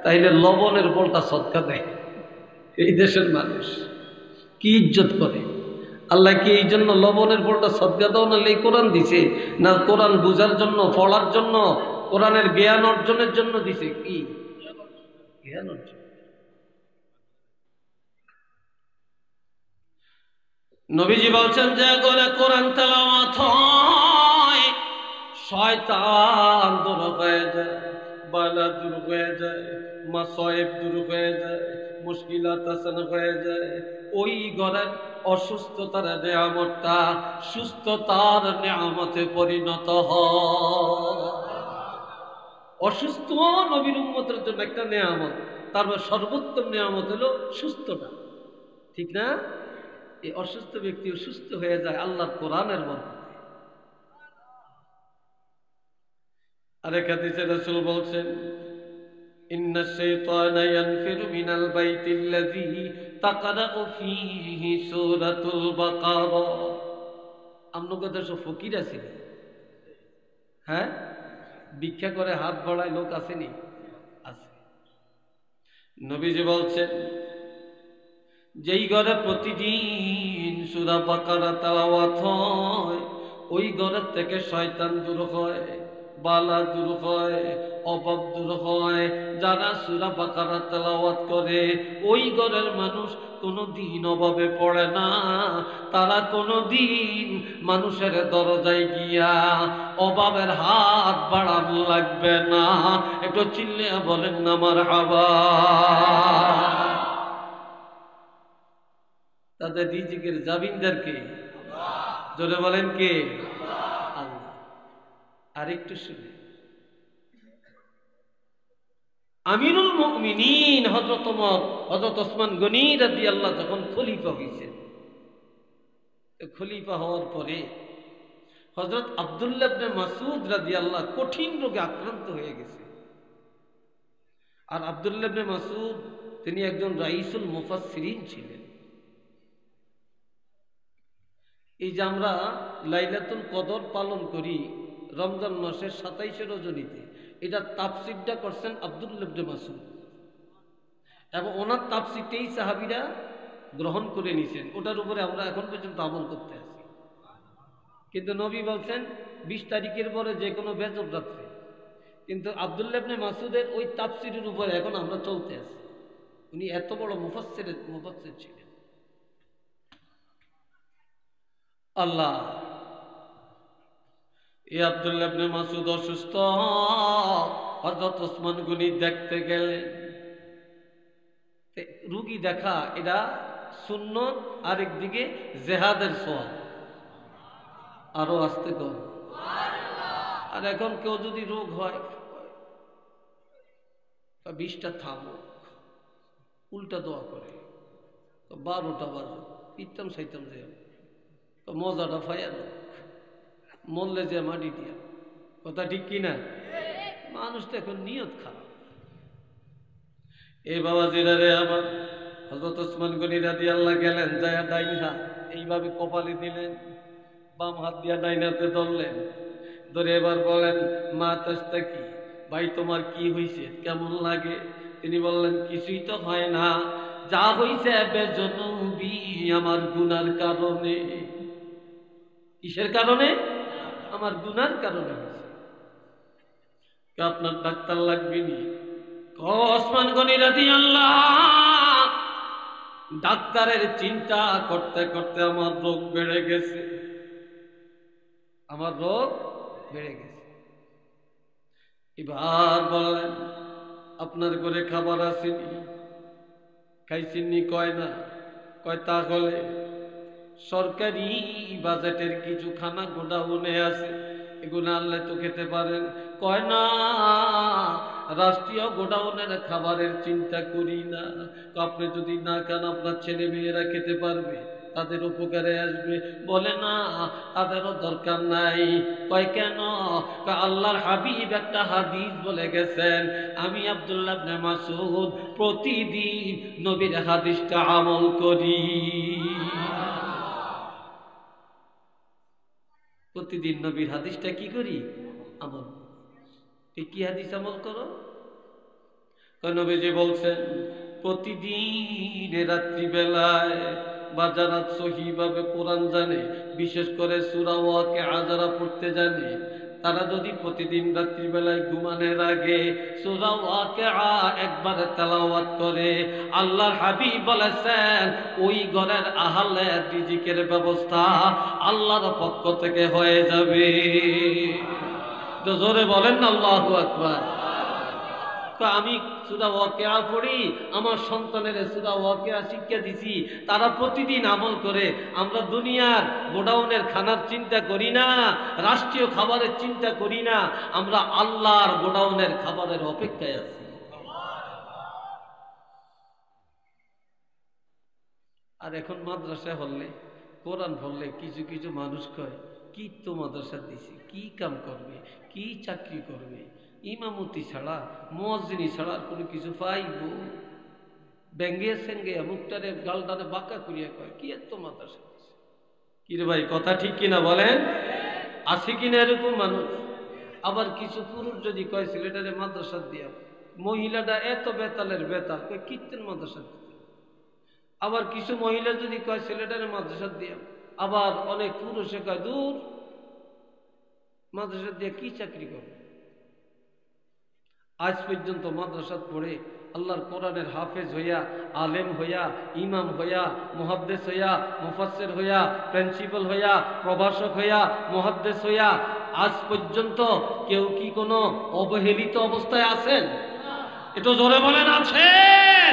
তাইলে লবণের পোলটা সদকা দেয়। এই দেশের মানুষ কি ইজ্জত করে। আল্লাহ কি এই জন্য লবণের পোলটা সদকা দাও না এই কোরআন দিছে, না কোরআন বুঝার জন্য, পড়ার জন্য, কোরআনের জ্ঞান অর্জনের জন্য দিছে? কি জ্ঞান অর্জন। নবীজি বলছেন যে করে কোরআন তেলাওয়াত হয় শয়তান দূর হয়ে যায়, বালা দূর হয়ে যায়, মাসায়েব দূর হয়ে যায়, মুশকিলাত আসান হয়ে যায়। ওই ঘরের অসুস্থতার নিয়ামতটা সুস্থতার নিয়ামতে পরিণত হয়। অসুস্থ নবীর উম্মতের জন্য একটা নিয়ামত, তারপর সর্বোত্তম নিয়ামত হলো সুস্থতা, ঠিক না? এই অসুস্থ ব্যক্তিও সুস্থ হয়ে যায় আল্লাহর কোরআনের বরকতে। আরেক হাদিসে রাসূল বলছেন, ইন্নাশ শাইতানা ইয়ানফিরু মিনাল বাইতিল্লাযী তাকরাউ ফীহি সূরাতুল বাকারা। আমনগো দেশে ফকির আছে, হ্যাঁ, ভিক্ষা করে হাত বাড়ায় লোক আসেনি? আছে। নবীজি বলছেন, যেই ঘরে প্রতিদিন সূরা বাকারা তেলাওয়াত হয় ওই ঘরের থেকে শয়তান দূর হয়, বালা দূর হয়, অভাব দূর হয়। যারা সূরা বাকারা তেলাওয়াত করে ওই ঘরের মানুষ কোনোদিন অভাবে পড়ে না। তারা কোনোদিন মানুষের দরজায় গিয়া অভাবের হাত বাড়ানো লাগবে না। একটু চিল্লে বলেন না মারহাবা। তাদের রিজিকের জামিনদার কে? জোরে বলেন কে? আল্লাহ। আরেকটু শুনে, আমিরুল মুমিনিন হযরত ওমর, হযরত ওসমান গনি রাদিয়াল্লাহু যখন খলিফা হয়েছেন, খলিফা হওয়ার পরে হযরত আব্দুল্লাহ ইবনে মাসউদ রাদিয়াল্লাহু কঠিন রোগে আক্রান্ত হয়ে গেছে। আর আব্দুল্লাহ ইবনে মাসউদ তিনি একজন রাইসুল মুফাসসিরিন ছিলেন। এই যে আমরা লাইলাতুল কদর পালন করি রমজান মাসের 27 রজনীতে, এটা তাফসীরটা করছেন আব্দুল্লাহ ইবনে মাসউদ, এবং ওনার তাফসীরটাই সাহাবীরা গ্রহণ করে নিয়েছেন। ওটার উপরে আমরা এখন পর্যন্ত আমল করতে আছি। কিন্তু নবী বলছেন 20 তারিখের পরে যে কোনো বেজর রাত্রে, কিন্তু আব্দুল্লাহ ইবনে মাসউদের ওই তাফসীরের উপরে এখন আমরা চলতে আছি। উনি এত বড় মুফাসসির ছিলেন। আল্লাহ, এই আব্দুল্লাহ ইবনে মাসউদ অসুস্থ, হযরত ওসমান গনি দেখতে গেলেন। রোগী দেখা এটা সুন্নত, আরেকদিকে জিহাদের সওয়াব। আরো আসতে কর। আর এখন কেউ যদি রোগ হয় 20টা থামো, উল্টা দোয়া করে 12টা বাজো, ইত্তাম সাইতাম যে মজাটা ফায়ার মরলে যে মাটি দিয়া। কথা ঠিক কিনা? মানুষ তো এখন নিয়ত খারাপ। এ বাবা জিরারে আমার হযরত ওসমান গনি রাদিয়াল্লাহু গেলেন, যায় ডাইন হাত এইভাবে কপালে দিলেন, বাম হাত দিয়া ডাইন হাতে ধরলেন, ধরে এবার বলেন, মা তাস্তাকি, ভাই তোমার কি হয়েছে, কেমন লাগে? তিনি বললেন, কিছুই তো হয় না, যা হয়েছে বেজনবি আমার গুনার কারণে। কিসের কারণে? আমার গুনার কারণে হয়েছে। আপনার ডাক্তার লাগবে নি? ওসমান গনি রাদিয়াল্লাহু ডাক্তারের চিন্তা করতে করতে আমার রোগ বেড়ে গেছে, আমার রোগ বেড়ে গেছে। এবার বললেন, আপনার ঘরে খাবার আসেনি? খাইছেননি? কয় না। কয় তাহলে সরকারি বাজেটের কিছু খানা গোডাউনে আছে, এগুলো আনলে তো খেতে পারেন। কয় না, রাষ্ট্রীয় গোডাউনের খাবারের চিন্তা করি না। আপনি যদি না খান আপনার ছেলে মেয়েরা খেতে পারবে, তাদের উপকারে আসবে। বলে না, তাদেরও দরকার নাই। কয় কেন? আল্লাহর হাবিব একটা হাদিস বলে গেছেন, আমি আব্দুল্লাহ ইবনে মাসউদ প্রতিদিন নবীর হাদিসটা আমল করি। প্রতিদিন নবীর হাদিসটা কি করি? আমল। কি হাদিস আমল করো? নবীজি বলছেন প্রতিদিন রাত্রিবেলায় বা যারা সহিভাবে কোরআন জানে, বিশেষ করে সূরা ওয়াকিয়া যারা পড়তে জানে, তারা যদি প্রতিদিন রাত্রিবেলায় ঘুমানোর আগে সূরা ওয়াকিয়া একবার তেলাওয়াত করে, আল্লাহর হাবিব বলেছেন ওই ঘরের আহলের রিজিকের ব্যবস্থা আল্লাহর পক্ষ থেকে হয়ে যাবে। তো জোরে বলেন না আল্লাহু আকবার। আমি সূরা ওয়াকিয়া পড়ি, আমার সন্তানের সূরা ওয়াকিয়া শিক্ষা দিছি, তারা প্রতিদিন আমল করে। আমরা দুনিয়ার গোডাউনের খানার চিন্তা করি না, রাষ্ট্রীয় খাবারের চিন্তা করি না, আমরা আল্লাহর গোডাউনের খাবারের অপেক্ষায় আছি। আর এখন মাদ্রাসা হলে, কোরআন পড়লে কিছু কিছু মানুষ কয় কি তো মাদ্রাসা দিছি, কি কাম করবে, কি চাকরি করবে, ইমামতি ছাড়া মুয়াজ্জিনি ছাড়া কোনো কিছু পাইব? ব্যঙ্গে সেঙ্গে মুখটারে গালটারে বাঁকা করিয়া কয় কি এত মাদ্রাসা দিছে। কি রে ভাই, কথা ঠিক কিনা বলেন? আছে কিনা এরকম মানুষ? আবার কিছু পুরুষ যদি কয় ছেলেটারে মাদ্রাসা দিয়া, মহিলাটা এত বেতালের বেতাল কয় কীর্তন মাদ্রাসা দিতে। আবার কিছু মহিলা যদি কয় ছেলেটারে মাদ্রাসা দিয়া, আবার অনেক পুরুষে কয় দূর মাদ্রাসা দিয়ে কি চাকরি করবে। আজ পর্যন্ত মাদ্রাসা পড়ে আল্লাহর কোরআনের হাফেজ হইয়া, আলেম হইয়া, ইমাম হইয়া, মুহাদ্দিস হইয়া, মুফাসসির হইয়া, প্রিন্সিপাল হইয়া, প্রভাষক হইয়া, মুহাদ্দিস হইয়া আজ পর্যন্ত কেউ কি কোনো অবহেলিত অবস্থায় আছেন? একটু জোরে বলেন আছেন?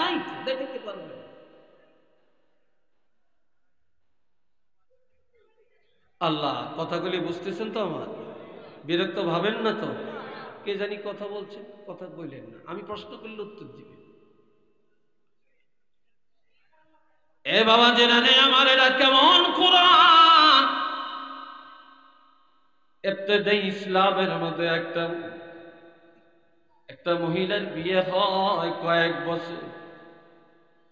নাই, দেখতে পারবেন। আল্লাহ, কথাগুলি বুঝতেছেন তো? আমার বিরক্ত ভাবেন না তো? কে জানি কথা বলছেন, কথা বললেন না, আমি প্রশ্ন করলে উত্তর দিবেন। এ বাবা জেনে আমার এরা কেমন কোরআন। ইবতিদাই ইসলামের মধ্যে একটা মহিলার বিয়ে হয় কয়েক বছর,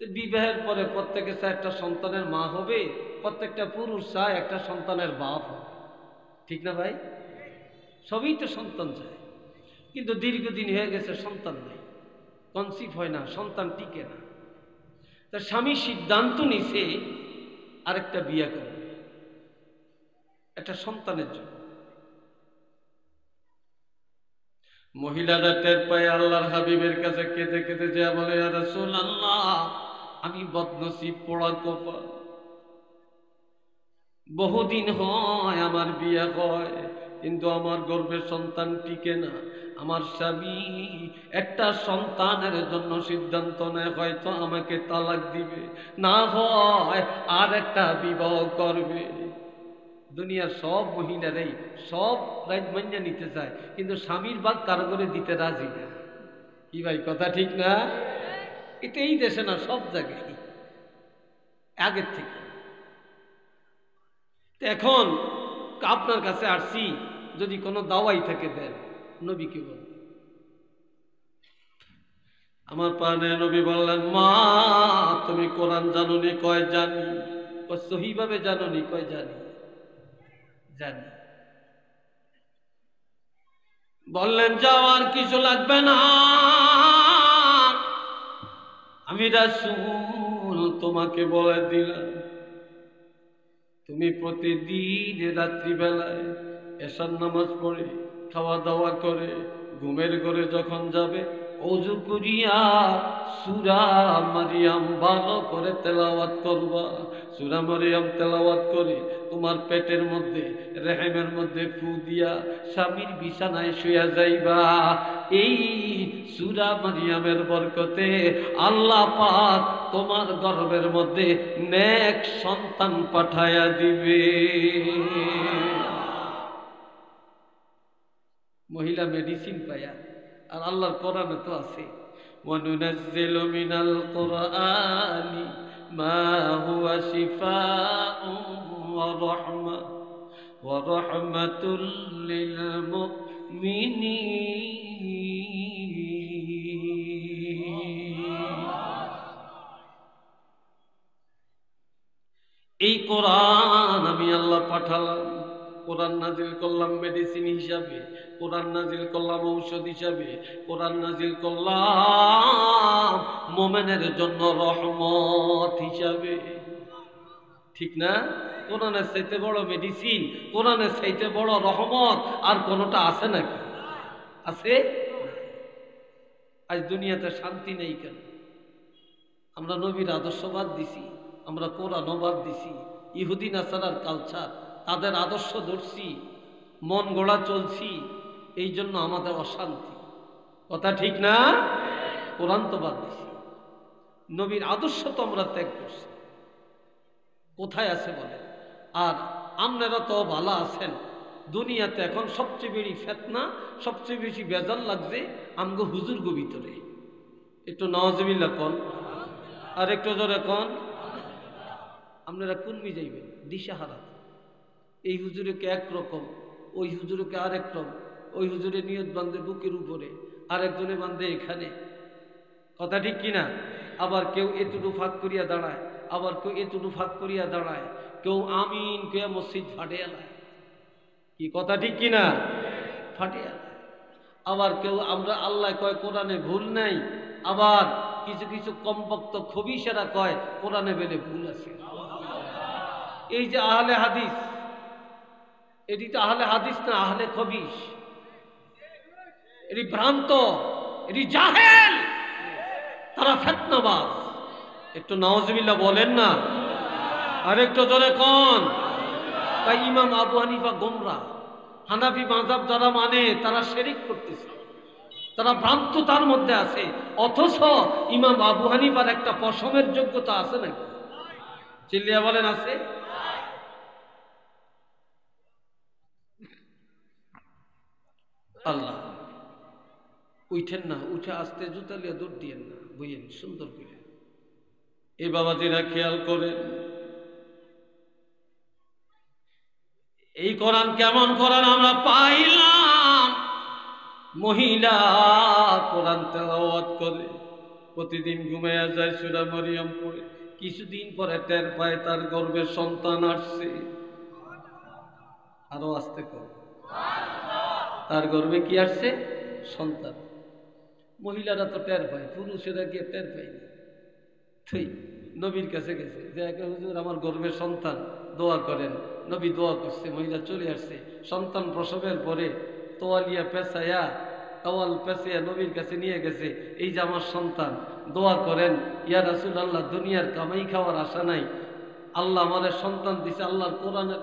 বিবাহের পরে প্রত্যেকে চায় একটা সন্তানের মা হবে, প্রত্যেকটা পুরুষ চায় একটা সন্তানের বাপ হবে, ঠিক না ভাই? সবই তো সন্তান চায়, কিন্তু দীর্ঘদিন হয়ে গেছে সন্তান নেই, কনসিভ হয় না, সন্তান টিকে না। তা স্বামী সিদ্ধান্ত নিছে আরেকটা বিয়ে করবে একটা সন্তানের জন্য। মহিলারা টের পায়, আল্লাহর হাবিবের কাছে কেঁদে কেঁদে যা বলে, ইয়া রাসূলুল্লাহ আমি বদনসিব, পোড়া কপাল, বহুদিন হয় আমার বিয়ে হয়, কিন্তু আমার গর্ভের সন্তান টিকে না। আমার স্বামী একটা সন্তানের জন্য সিদ্ধান্ত নেয়, হয়তো আমাকে তালাক দিবে, না হয় আর একটা বিবাহ করবে। দুনিয়ার সব মহিলারাই সব রাইট মাইনা নিতে চায়, কিন্তু স্বামীর ভাগ কারো করে দিতে রাজি না। কি ভাই, কথা ঠিক না? এটা এই দেশে না, সব জায়গায় আগের থেকে। এখন আপনার কাছে আসছি, যদি কোনো দাওয়াই থেকে দেন, নবীকে বল। আমার প্রাণে নবী বললেন, মা তুমি কোরআন জানোনি? কয় জানি। সহিভাবে জানোনি? কয় জানি। জানি। বললেন যাও, আর কিছু লাগবে না, আমি রাসূল তোমাকে বলে দিলাম, তুমি প্রতিদিন রাত্রিবেলায় এশার নামাজ পড়ে খাওয়া দাওয়া করে ঘুমের ঘরে যখন যাবে, ওযু করিয়া সূরা মারিয়াম ভালো করে তেলাওয়াত করবা। সূরা মারিয়াম তেলাওয়াত করে তোমার পেটের মধ্যে, রেহেমের মধ্যে ফু দিয়া স্বামীর বিছানায় শুয়া যাইবা। এই সূরা মারিয়ামের বরকতে আল্লাহ পাক তোমার গর্ভের মধ্যে নেক সন্তান পাঠায়া দিবে। মহিলা মেডিসিন পায়া, আর আল্লাহর কোরআনে তো আছে, ওয়ানুনাজ্জিলু মিনাল কুরআনি মা হুয়া শিফাউন ওয়া রাহমাতুল লিল মুমিনিন। এই কোরআন আমি আল্লাহ পাঠালাম কোরআন নাজিল করলাম মেডিসিন হিসাবে, কোরআন নাজিল করলাম ঔষধ হিসাবে, কোরআন নাজিল করলাম মোমেনের জন্য রহমত হিসাবে। ঠিক না? কোরআনের চাইতে বড় মেডিসিন, কোরআনের চাইতে বড় রহমত আর কোনটা আছে নাকি? আছে? আজ দুনিয়াতে শান্তি নেই কেন? আমরা নবীর আদর্শ বাদ দিছি, আমরা কোরআনও বাদ দিছি, ইহুদি নাসারার কালচার, তাদের আদর্শ ধরছি, মন গড়া চলছি, এই জন্য আমাদের অশান্তি। কথা ঠিক না? কোরআন তো বাদ দিছি, নবীর আদর্শ তো আমরা ত্যাগ করছি। কোথায় আছে বলে? আর আপনারা তো ভালো আছেন, দুনিয়াতে এখন সবচেয়ে বেশি ফেতনা, সবচেয়ে বেশি বেজাল লাগছে আমগো হুজুর ভিতরে। একটু নওয়াজবিল্লাহ কোন, আর একটু জোরে কোন। আপনারা কোন যাইবেন? দিশাহারা। এই হুজুরকে একরকম, ওই হুজুরকে আরেক রকম, ওই হুজুরে নিয়ত বান্ধে বুকের উপরে, আরেকজনে বান্ধে এখানে। কথা ঠিক কিনা? আবার কেউ এতটু ফাঁক করিয়া দাঁড়ায়, আবার কেউ এতটু ফাঁক করিয়া দাঁড়ায়, কেউ আমিন কে মসজিদ ফাটিয়ে লায়। কি কথা ঠিক কিনা? ফাটিয়ে লায়। আবার কেউ আমরা আল্লাহ কয় কোরআনে ভুল নাই, আবার কিছু কিছু কমবক্ত খবিশেরা কয় কোরআনে বেলে ভুল আছে। এই যে আহলে হাদিস, এটি তো আহলে হাদিস না, আহলে খবিশ। এটি ভ্রান্ত, এটি জাহেল, তারা ফিতনাবাজ। একটু নাউজুবিল্লাহ বলেন না, আর একটু জোরে কোন। তাই ইমাম আবু হানিফা গোমরা, হানাফি মাযহাব যারা মানে তারা শিরক করতেছে, তারা ভ্রান্ততার মধ্যে আছে। অথচ ইমাম আবু হানিফার একটা পশমের যোগ্যতা আছে নাকি? চিল্লিয়া বলেন আছে? আল্লাহ উঠেন না, উঠে আসতে জুতা লিয়া দৌড় দিয়েন না, বইয়েন সুন্দর করে। এই বাবাজিরা খেয়াল করেন, এই কোরআন কেমন কোরআন আমরা পাইলাম। মহিলা কোরআন তেলাওয়াত করে, প্রতিদিন ঘুমাইয়া যায়, সূরা মরিয়ম পড়ে, কিছুদিন পরে টের পায় তার গর্ভে সন্তান আসছে। আরো আসতে কর, তার গর্ভে কি আসছে? সন্তান। মহিলারা তো টের পায়, পুরুষেরা গিয়ে টের পায়নি। ঠিক নবীর কাছে গেছে যে হুজুর আমার গর্ভে সন্তান, দোয়া করেন। নবী দোয়া করছে, মহিলা চলে আসছে। সন্তান প্রসবের পরে তোয়ালিয়া পেঁচাইয়া, তাওয়াল পেঁচাইয়া নবীর কাছে নিয়ে গেছে, এই যে আমার সন্তান, দোয়া করেন। ইয়া রাসূলুল্লাহ, দুনিয়ার কামাই খাওয়ার আশা নাই, আল্লাহ আমাদের সন্তান দিছে, আল্লাহর কোরআনের